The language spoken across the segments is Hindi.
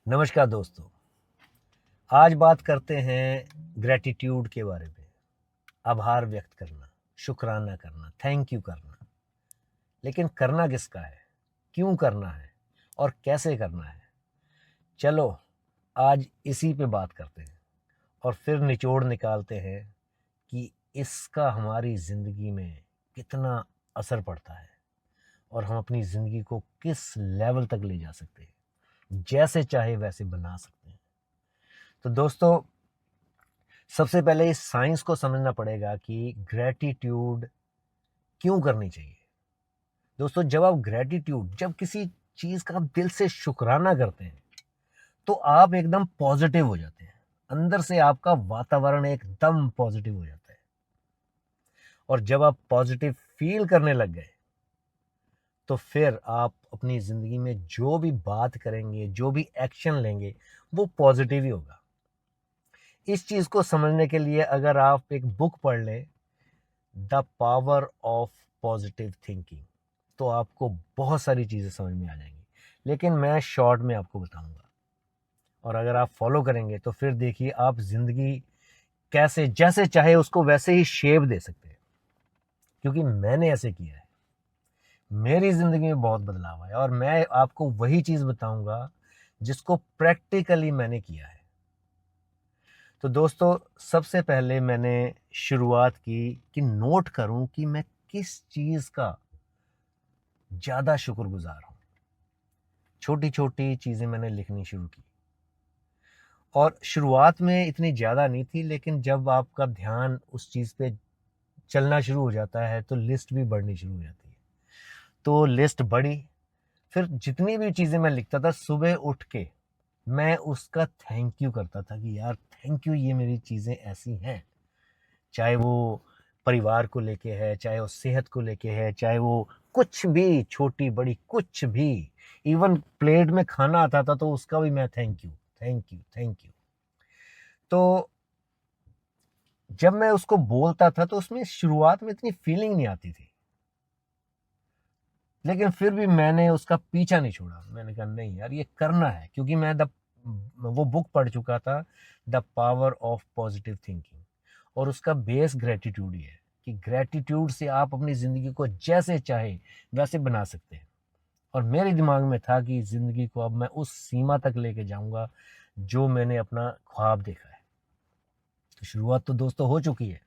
नमस्कार दोस्तों। आज बात करते हैं ग्रैटिट्यूड के बारे में। आभार व्यक्त करना, शुक्राना करना, थैंक यू करना। लेकिन करना किसका है, क्यों करना है और कैसे करना है? चलो आज इसी पे बात करते हैं और फिर निचोड़ निकालते हैं कि इसका हमारी ज़िंदगी में कितना असर पड़ता है और हम अपनी ज़िंदगी को किस लेवल तक ले जा सकते हैं, जैसे चाहे वैसे बना सकते हैं। तो दोस्तों, सबसे पहले इस साइंस को समझना पड़ेगा कि ग्रैटिट्यूड क्यों करनी चाहिए। दोस्तों, जब किसी चीज का आप दिल से शुक्राना करते हैं तो आप एकदम पॉजिटिव हो जाते हैं। अंदर से आपका वातावरण एकदम पॉजिटिव हो जाता है। और जब आप पॉजिटिव फील करने लग गए तो फिर आप अपनी जिंदगी में जो भी बात करेंगे, जो भी एक्शन लेंगे, वो पॉजिटिव ही होगा। इस चीज को समझने के लिए अगर आप एक बुक पढ़ लें, the power of positive thinking, तो आपको बहुत सारी चीज़ें समझ में आ जाएंगी। लेकिन मैं शॉर्ट में आपको बताऊंगा, और अगर आप फॉलो करेंगे तो फिर देखिए आप जिंदगी कैसे जैसे चाहे उसको वैसे ही शेप दे सकते हैं। क्योंकि मैंने ऐसे किया है, मेरी जिंदगी में बहुत बदलाव आया और मैं आपको वही चीज़ बताऊंगा जिसको प्रैक्टिकली मैंने किया है। तो दोस्तों, सबसे पहले मैंने शुरुआत की कि नोट करूं कि मैं किस चीज़ का ज़्यादा शुक्रगुजार हूं। छोटी छोटी चीज़ें मैंने लिखनी शुरू की और शुरुआत में इतनी ज़्यादा नहीं थी, लेकिन जब आपका ध्यान उस चीज़ पे चलना शुरू हो जाता है तो लिस्ट भी बढ़नी शुरू हो जाती है। तो लिस्ट बढ़ी। फिर जितनी भी चीज़ें मैं लिखता था, सुबह उठ के मैं उसका थैंक यू करता था कि यार थैंक यू, ये मेरी चीज़ें ऐसी हैं। चाहे वो परिवार को लेके है, चाहे वो सेहत को लेके है, चाहे वो कुछ भी, छोटी बड़ी कुछ भी। इवन प्लेट में खाना आता था तो उसका भी मैं thank you, thank you, thank you. तो जब मैं उसको बोलता था तो उसमें शुरुआत में इतनी फीलिंग नहीं आती थी, लेकिन फिर भी मैंने उसका पीछा नहीं छोड़ा। मैंने कहा नहीं यार, ये करना है, क्योंकि मैं वो बुक पढ़ चुका था, the power of positive thinking. और उसका बेस ग्रेटिट्यूड ही है कि ग्रेटिट्यूड से आप अपनी ज़िंदगी को जैसे चाहे वैसे बना सकते हैं। और मेरे दिमाग में था कि ज़िंदगी को अब मैं उस सीमा तक लेके जाऊंगा जो मैंने अपना ख्वाब देखा है। तो शुरुआत तो दोस्तों हो चुकी है।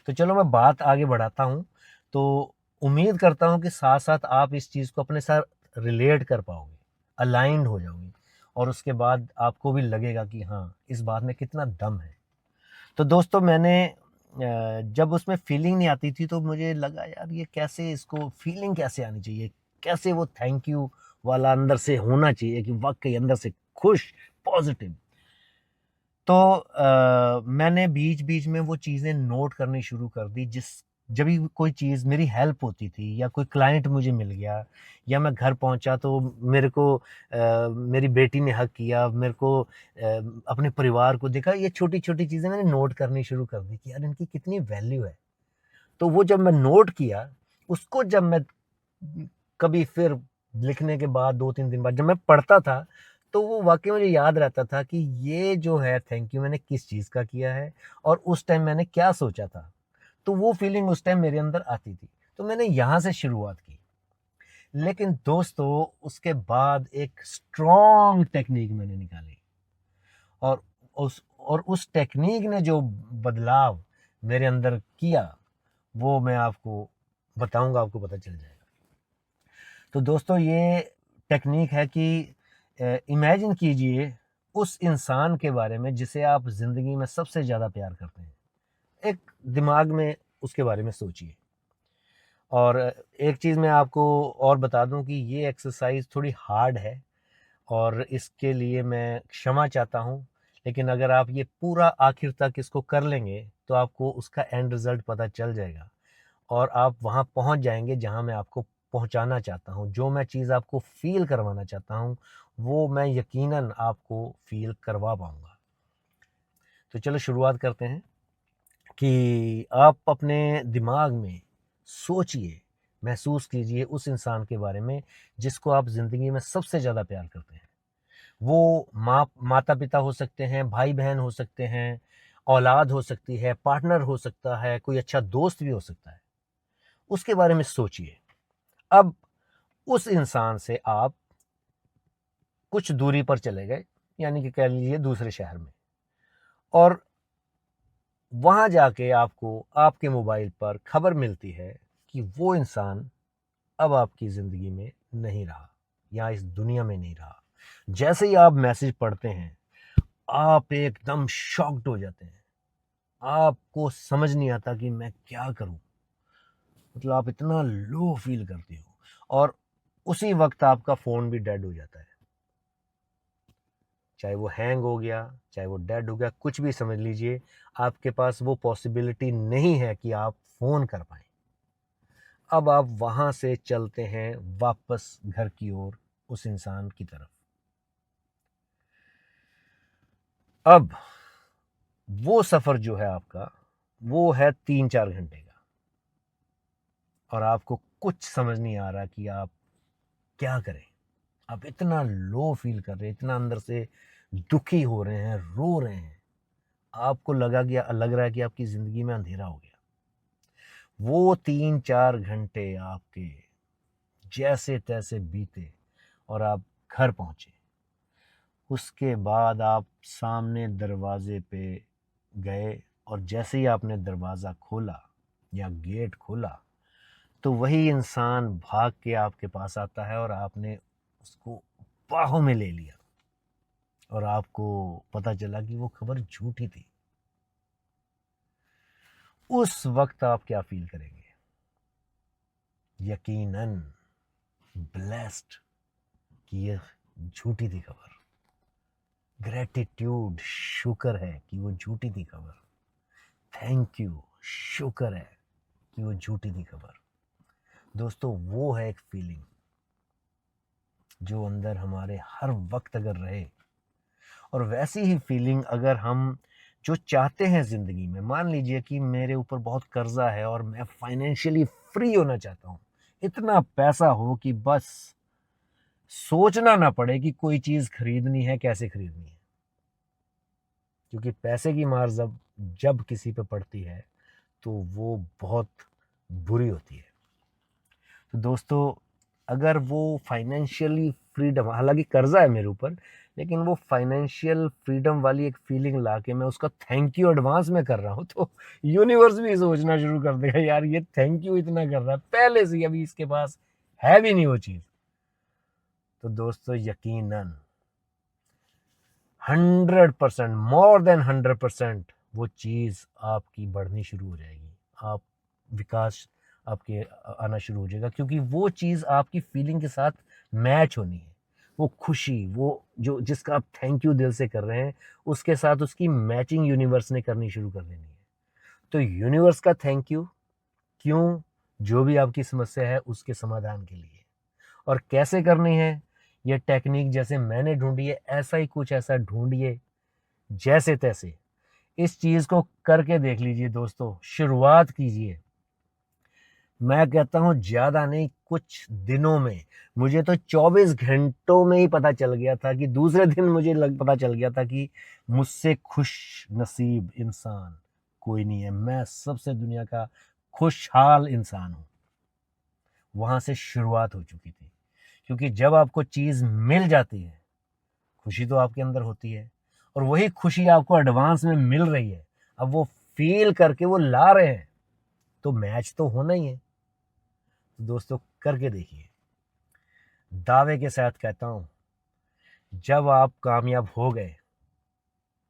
तो चलो मैं बात आगे बढ़ाता हूँ। तो उम्मीद करता हूँ कि साथ साथ आप इस चीज़ को अपने साथ रिलेट कर पाओगे, अलाइंड हो जाओगे, और उसके बाद आपको भी लगेगा कि हाँ, इस बात में कितना दम है। तो दोस्तों, मैंने जब उसमें फीलिंग नहीं आती थी तो मुझे लगा यार ये कैसे, इसको फीलिंग कैसे आनी चाहिए, कैसे वो थैंक यू वाला अंदर से होना चाहिए कि वाकई अंदर से खुश, पॉजिटिव। तो मैंने बीच बीच में वो चीज़ें नोट करनी शुरू कर दी। जब भी कोई चीज़ मेरी हेल्प होती थी या कोई क्लाइंट मुझे मिल गया या मैं घर पहुंचा तो मेरे को मेरी बेटी ने हक किया, मेरे को अपने परिवार को देखा, ये छोटी छोटी चीज़ें मैंने नोट करनी शुरू कर दी कि यार इनकी कितनी वैल्यू है। तो वो जब मैं नोट किया, उसको जब मैं कभी फिर लिखने के बाद 2-3 दिन बाद जब मैं पढ़ता था, तो वो वाक़ई मुझे याद रहता था कि ये जो है थैंक यू मैंने किस चीज़ का किया है और उस टाइम मैंने क्या सोचा था। तो वो फीलिंग उस टाइम मेरे अंदर आती थी। तो मैंने यहाँ से शुरुआत की। लेकिन दोस्तों, उसके बाद एक स्ट्रॉन्ग टेक्नीक मैंने निकाली, और उस टेक्नीक ने जो बदलाव मेरे अंदर किया, वो मैं आपको बताऊँगा, आपको पता चल जाएगा। तो दोस्तों, ये टेक्नीक है कि इमेजिन कीजिए उस इंसान के बारे में जिसे आप ज़िंदगी में सबसे ज़्यादा प्यार करते हैं। एक दिमाग में उसके बारे में सोचिए। और एक चीज़ मैं आपको और बता दूं कि ये एक्सरसाइज थोड़ी हार्ड है और इसके लिए मैं क्षमा चाहता हूं। लेकिन अगर आप ये पूरा आखिर तक इसको कर लेंगे तो आपको उसका एंड रिज़ल्ट पता चल जाएगा और आप वहाँ पहुँच जाएँगे जहाँ मैं आपको पहुँचाना चाहता हूँ। जो मैं चीज़ आपको फ़ील करवाना चाहता हूँ, वो मैं यकीनन आपको फ़ील करवा पाऊँगा। तो चलो शुरुआत करते हैं कि आप अपने दिमाग में सोचिए, महसूस कीजिए उस इंसान के बारे में जिसको आप ज़िंदगी में सबसे ज़्यादा प्यार करते हैं। वो माता पिता हो सकते हैं, भाई बहन हो सकते हैं, औलाद हो सकती है, पार्टनर हो सकता है, कोई अच्छा दोस्त भी हो सकता है। उसके बारे में सोचिए। अब उस इंसान से आप कुछ दूरी पर चले गए, यानी कि कह लीजिए दूसरे शहर में, और वहां जाके आपको आपके मोबाइल पर खबर मिलती है कि वो इंसान अब आपकी जिंदगी में नहीं रहा, या इस दुनिया में नहीं रहा। जैसे ही आप मैसेज पढ़ते हैं, आप एकदम शॉक्ड हो जाते हैं। आपको समझ नहीं आता कि मैं क्या करूं। मतलब आप इतना लो फील करते हो, और उसी वक्त आपका फोन भी डेड हो जाता है। चाहे वो हैंग हो गया, चाहे वो डेड हो गया, कुछ भी समझ लीजिए, आपके पास वो पॉसिबिलिटी नहीं है कि आप फोन कर पाए। अब आप वहां से चलते हैं वापस घर की ओर, उस इंसान की तरफ। अब वो सफर जो है आपका, वो है 3-4 घंटे का, और आपको कुछ समझ नहीं आ रहा कि आप क्या करें। आप इतना लो फील कर रहे हैं, इतना अंदर से दुखी हो रहे हैं, रो रहे हैं। आपको लग रहा है कि आपकी जिंदगी में अंधेरा हो गया। वो 3-4 घंटे आपके जैसे तैसे बीते, और आप घर पहुंचे। उसके बाद आप सामने दरवाजे पे गए, और जैसे ही आपने दरवाज़ा खोला या गेट खोला, तो वही इंसान भाग के आपके पास आता है, और आपने उसको बाहों में ले लिया, और आपको पता चला कि वो खबर झूठी थी। उस वक्त आप क्या फील करेंगे? यकीनन ब्लेस्ड कि ये झूठी थी खबर। ग्रेटिट्यूड, शुक्र है कि वो झूठी थी खबर। थैंक यू, शुक्र है कि वो झूठी थी खबर। दोस्तों, वो है एक फीलिंग जो अंदर हमारे हर वक्त अगर रहे, और वैसी ही फीलिंग अगर हम जो चाहते हैं ज़िंदगी में, मान लीजिए कि मेरे ऊपर बहुत कर्जा है और मैं फाइनेंशियली फ्री होना चाहता हूँ, इतना पैसा हो कि बस सोचना ना पड़े कि कोई चीज़ खरीदनी है, कैसे खरीदनी है। क्योंकि पैसे की मार जब किसी पे पड़ती है, तो वो बहुत बुरी होती है। तो दोस्तों, अगर वो फाइनेंशियली फ्रीडम, हालांकि कर्जा है मेरे ऊपर, लेकिन वो फाइनेंशियल फ्रीडम वाली एक फीलिंग ला के मैं उसका थैंक यू एडवांस में कर रहा हूँ, तो यूनिवर्स भी सोचना शुरू कर देगा, यार ये थैंक यू इतना कर रहा है पहले से, अभी इसके पास है भी नहीं वो चीज़। तो दोस्तों, यकीनन 100%, मोर देन 100%, वो चीज़ आपकी बढ़नी शुरू हो जाएगी। आप विकास आपके आना शुरू हो जाएगा, क्योंकि वो चीज़ आपकी फीलिंग के साथ मैच होनी है। वो खुशी, वो जो जिसका आप थैंक यू दिल से कर रहे हैं, उसके साथ उसकी मैचिंग यूनिवर्स ने करनी शुरू कर देनी है। तो यूनिवर्स का थैंक यू क्यों? जो भी आपकी समस्या है उसके समाधान के लिए। और कैसे करनी है ये टेक्निक, जैसे मैंने ढूंढी है, ऐसा ही कुछ ऐसा ढूंढिए जैसे तैसे। इस चीज को करके देख लीजिए दोस्तों, शुरुआत कीजिए। मैं कहता हूं ज्यादा नहीं, कुछ दिनों में, मुझे तो 24 घंटों में ही पता चल गया था कि दूसरे दिन मुझे पता चल गया था कि मुझसे खुश नसीब इंसान कोई नहीं है। मैं सबसे दुनिया का खुशहाल इंसान हूं। वहां से शुरुआत हो चुकी थी। क्योंकि जब आपको चीज मिल जाती है, खुशी तो आपके अंदर होती है, और वही खुशी आपको एडवांस में मिल रही है। अब वो फील करके वो ला रहे हैं, तो मैच तो होना ही है। तो दोस्तों, करके देखिए। दावे के साथ कहता हूं, जब आप कामयाब हो गए,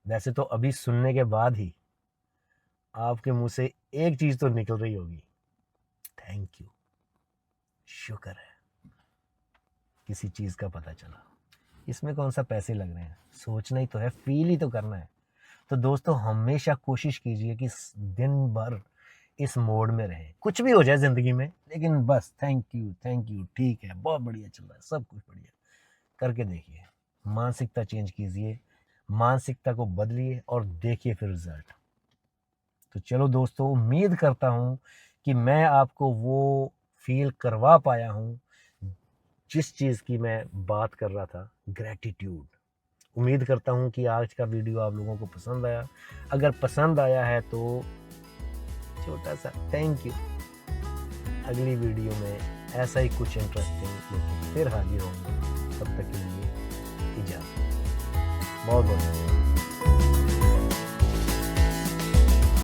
वैसे तो अभी सुनने के बाद ही आपके मुंह से एक चीज तो निकल रही होगी, थैंक यू, शुक्र है किसी चीज का पता चला। इसमें कौन सा पैसे लग रहे हैं, सोचना ही तो है, फील ही तो करना है। तो दोस्तों, हमेशा कोशिश कीजिए कि दिन भर इस मोड में रहे, कुछ भी हो जाए जिंदगी में, लेकिन बस थैंक यू, ठीक है, बहुत बढ़िया चल रहा है, सब कुछ बढ़िया। करके देखिए, मानसिकता चेंज कीजिए, मानसिकता को बदलिए, और देखिए फिर रिजल्ट। तो चलो दोस्तों, उम्मीद करता हूं कि मैं आपको वो फील करवा पाया हूं जिस चीज की मैं बात कर रहा था। ग्रैटिट्यूड। उम्मीद करता हूँ कि आज का वीडियो आप लोगों को पसंद आया। अगर पसंद आया है तो छोटा सा थैंक यू। अगली वीडियो में ऐसा ही कुछ इंटरेस्टिंग लेके फिर हाजिर होंगे। तब तक के लिए इजाज़त। बहुत बहुत